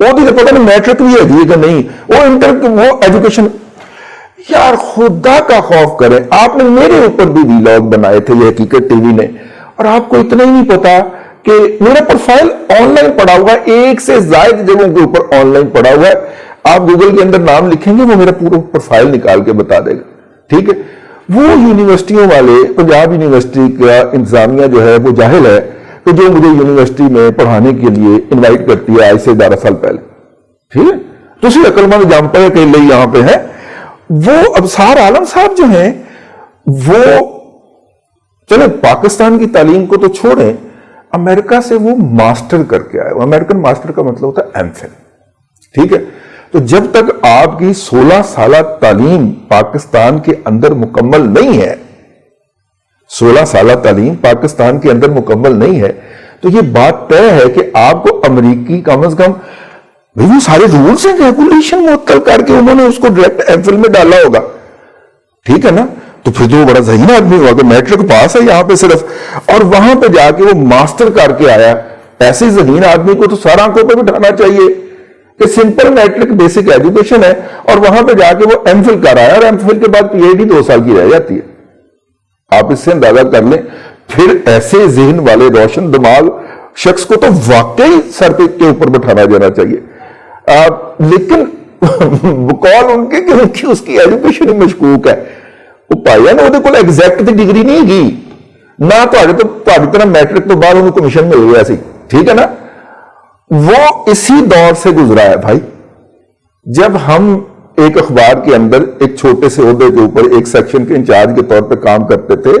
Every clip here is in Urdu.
وہ پتا نہیں میٹرک بھی ہے کہ نہیں, وہ ایجوکیشن. یار خدا کا خوف کریں, آپ نے میرے اوپر بھی ویلاگ بنائے تھے یہ حقیقت ٹی وی نے, اور آپ کو اتنا ہی نہیں پتا کہ میرا پروفائل آن لائن پڑا ہوا ہے, 1 سے زائد جگہوں کے اوپر آن لائن پڑا ہوا ہے. آپ گوگل کے اندر نام لکھیں گے وہ میرا پورا پروفائل نکال کے بتا دے گا. ٹھیک ہے, وہ یونیورسٹیوں والے, پنجاب یونیورسٹی کا انتظامیہ جو ہے وہ جاہل ہے کہ جو مجھے یونیورسٹی میں پڑھانے کے لیے انوائٹ کرتی ہے آج سے 11 سال پہلے. ٹھیک ہے, تو اسی عقل مند جام پڑے کہ لئی یہاں پہ ہے. وہ ابصار عالم صاحب جو ہیں وہ چلے پاکستان کی تعلیم کو تو چھوڑیں, امریکہ سے وہ ماسٹر کر کے آئے. امریکن ماسٹر کا مطلب ہوتا ہے ایم فل. ٹھیک ہے, تو جب تک آپ کی 16 سالہ تعلیم پاکستان کے اندر مکمل نہیں ہے, 16 سالہ تعلیم پاکستان کے اندر مکمل نہیں ہے, تو یہ بات طے ہے کہ آپ کو امریکی کم از کم وہ سارے رولز ہیں ریگولیشن معطل کر کے انہوں نے اس کو ڈائریکٹ ایم فل میں ڈالا ہوگا. ٹھیک ہے نا, تو پھر تو وہ بڑا ذہین آدمی ہوا کہ میٹرک پاس ہے یہاں پہ صرف, اور وہاں پہ جا کے وہ ماسٹر کر کے آیا. ایسے ذہین آدمی کو تو سارا آنکھوں پہ بٹھانا چاہیے کہ سمپل میٹرک بیسک ایجوکیشن ہے, اور وہاں پہ جا کے وہ ایم فل کر آیا, اور ایم فل کے بعد پی ایچ ڈی 2 سال کی رہ جاتی ہے. آپ اس سے اندازہ کر لیں. پھر ایسے ذہن والے روشن دماغ شخص کو تو واقعی سر کے اوپر بٹھانا جانا چاہیے. لیکن بقول ان کے کہ اس کی ایجوکیشن مشکوک ہے. وہ پایا نا وہ ایگزیکٹ ڈگری نہیں گی نہ, تو طرح میٹرک تو بعد انہوں کو کمیشن مل گیا سی. ٹھیک ہے نا, وہ اسی دور سے گزرا ہے بھائی, جب ہم ایک اخبار کے اندر ایک چھوٹے سے عہدے کے اوپر ایک سیکشن کے انچارج کے طور پہ کام کرتے تھے.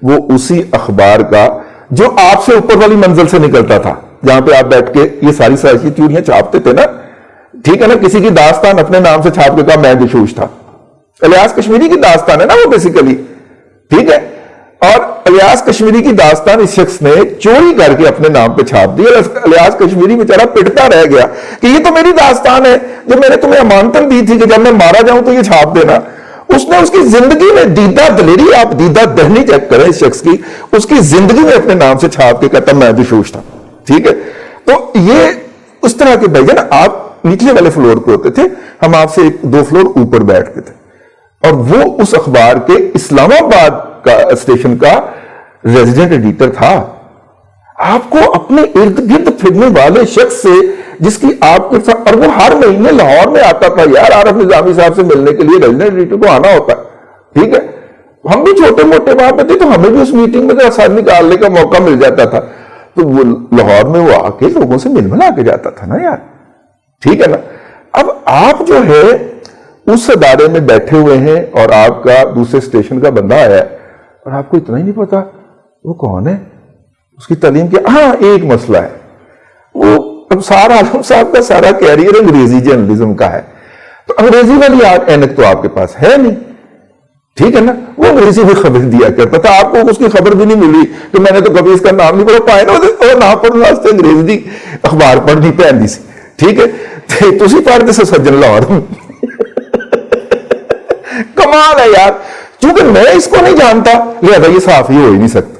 وہ اسی اخبار کا جو آپ سے اوپر والی منزل سے نکلتا تھا, جہاں پہ آپ بیٹھ کے یہ ساری سیاسی چوریاں چھاپتے تھے نا. ٹھیک ہے نا, کسی کی داستان اپنے نام سے چھاپ کے کہا میں جشوش تھا. الیاس کشمیری کی داستان ہے نا وہ بیسیکلی. ٹھیک ہے, اور الیاس کشمیری کی داستان اس شخص نے چوری کر کے اپنے نام پہ چھاپ دی. الیاس کشمیری بیچارہ پٹتا رہ گیا کہ یہ تو میری داستان ہے جو میں نے تمہیں امانتن دی تھی کہ جب میں مارا جاؤں تو یہ چھاپ دینا. اس نے اس کی زندگی میں دیدہ دلیری, آپ دیدہ دہنی چیک کریں اس شخص کی, اس کی زندگی میں اپنے نام سے چھاپ کے کہتا میں جشوش تھا. ٹھیک ہے, تو یہ اس طرح کے بھائی نا, آپ نیچلے والے فلور پہ ہوتے تھے, ہم آپ سے 1-2 فلور اوپر بیٹھتے تھے, اور وہ اس اخبار کے اسلام آباد کا اسٹیشن کا ریزیڈنٹ ایڈیٹر تھا. آپ کو اپنے ارد گرد پھرنے والے شخص سے جس کی آپ کے ساتھ, اور وہ ہر مہینے لاہور میں آتا تھا یار عارف نظامی صاحب سے ملنے کے لیے, ریزیڈنٹ ایڈیٹر کو آنا ہوتا ہے. ٹھیک ہے, ہم بھی چھوٹے موٹے وہاں پہ تھے تو ہمیں بھی اس میٹنگ میں سر نکالنے کا موقع مل جاتا تھا. تو وہ لاہور میں وہ آ کے لوگوں سے مل ملا کے جاتا تھا نا یار. ٹھیک ہے نا, اب آپ جو ہے اس ادارے میں بیٹھے ہوئے ہیں اور آپ کا دوسرے اسٹیشن کا بندہ آیا ہے اور آپ کو اتنا ہی نہیں پتا وہ کون ہے, اس کی تعلیم کیا. ہاں ایک مسئلہ ہے, وہ اب سارا عالم صاحب کا سارا کیریئر انگریزی جرنلزم کا ہے, تو انگریزی والی اینک تو آپ کے پاس ہے نہیں. ٹھیک ہے نا, وہ انگریزی بھی خبر دیا کرتا تھا, آپ کو اس کی خبر بھی نہیں ملی کہ میں نے تو کبھی اس کا نام نہیں پڑھا پایا نا, اور نہ پڑھنے واسطے انگریزی اخبار پڑھنی پہنتی سی. ٹھیک ہے, تسی پڑھتے سے سجن لاہور. کمال ہے یار, چونکہ میں اس کو نہیں جانتا لہذا یہ صحافی ہو ہی نہیں سکتا.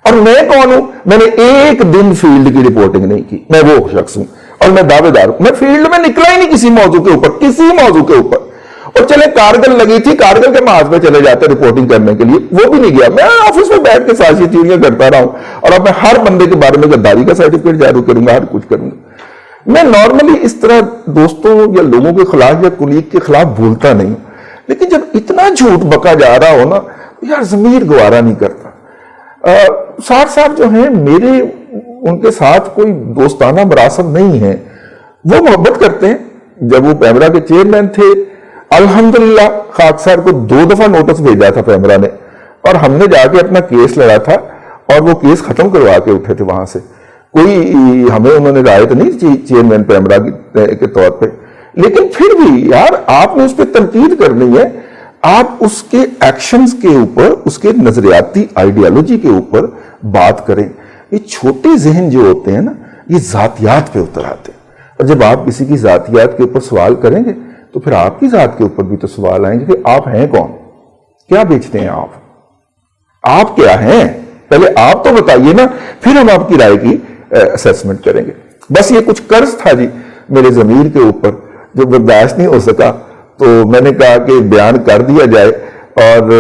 اور میں کون ہوں, میں نے ایک دن فیلڈ کی رپورٹنگ نہیں کی, میں وہ شخص ہوں اور میں دعوے دار ہوں. میں فیلڈ میں نکلا ہی نہیں کسی موضوع کے اوپر, کسی موضوع کے اوپر. اور چلے کارگل لگی تھی, کارگل کے محاذ میں چلے جاتے رپورٹنگ کرنے کے لیے, وہ بھی نہیں گیا. میں آفس میں بیٹھ کے سازی تیوریاں کرتا رہا ہوں, اور اب میں ہر بندے کے بارے میں غداری کا سرٹیفکیٹ جاری کروں گا, ہر کچھ کروں گا. میں نارملی اس طرح دوستوں یا لوگوں کے خلاف یا کولیگ کے خلاف بولتا نہیں ہوں, لیکن جب اتنا جھوٹ بکا جا رہا ہو نا یار ضمیر گوارا نہیں کرتا. سار صاحب جو ہیں میرے, ان کے ساتھ کوئی دوستانہ مراسم نہیں ہے, وہ محبت کرتے ہیں. جب وہ پیمرا کے چیئرمین تھے, الحمدللہ خاک صاحب کو 2 دفعہ نوٹس بھیجا تھا پیمرا نے, اور ہم نے جا کے اپنا کیس لڑا تھا, اور وہ کیس ختم کروا کے اٹھے تھے وہاں سے. کوئی ہمیں انہوں نے رائے تو نہیں چیئرمین پیمرا کے طور پہ, لیکن پھر بھی یار آپ نے اس پہ تنقید کرنی ہے. آپ اس کے ایکشنز کے اوپر, اس کے نظریاتی آئیڈیالوجی کے اوپر بات کریں. یہ چھوٹے ذہن جو ہوتے ہیں نا, یہ ذاتیات پہ اتر آتے ہیں, اور جب آپ کسی کی ذاتیات کے اوپر سوال کریں گے تو پھر آپ کی ذات کے اوپر بھی تو سوال آئیں گے کہ آپ ہیں کون, کیا بیچتے ہیں آپ کیا ہیں, پہلے آپ تو بتائیے نا, پھر ہم آپ کی رائے کی اسیسمنٹ کریں گے. بس یہ کچھ قرض تھا جی, میرے ضمیر کے اوپر جو برداشت نہیں ہو سکا، تو میں نے کہا کہ بیان کر دیا جائے. اور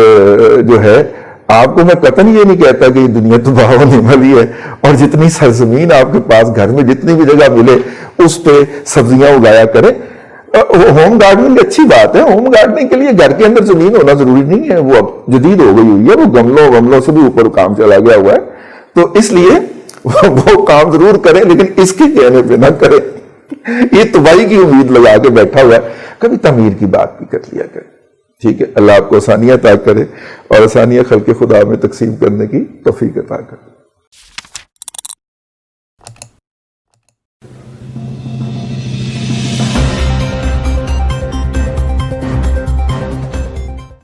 جو ہے آپ کو میں قطعاً یہ نہیں کہتا کہ یہ دنیا تباہ ہونے والی ہے، اور جتنی سرزمین آپ کے پاس گھر میں جتنی بھی جگہ ملے اس پہ سبزیاں اگایا کریں. ہوم گارڈننگ اچھی بات ہے، ہوم گارڈننگ کے لیے گھر کے اندر زمین ہونا ضروری نہیں ہے، وہ اب جدید ہو گئی ہوئی ہے، وہ گملوں سے بھی اوپر کام چلا گیا ہوا ہے. تو اس لیے وہ کام ضرور کریں، لیکن اس کے کہنے پہ نہ کریں. یہ تباہی کی امید لگا کے بیٹھا ہوا ہے، کبھی تعمیر کی بات بھی کر لیا کریں. ٹھیک ہے، اللہ آپ کو آسانیاں عطا کرے اور آسانیاں خلق خدا میں تقسیم کرنے کی توفیق عطا کرے.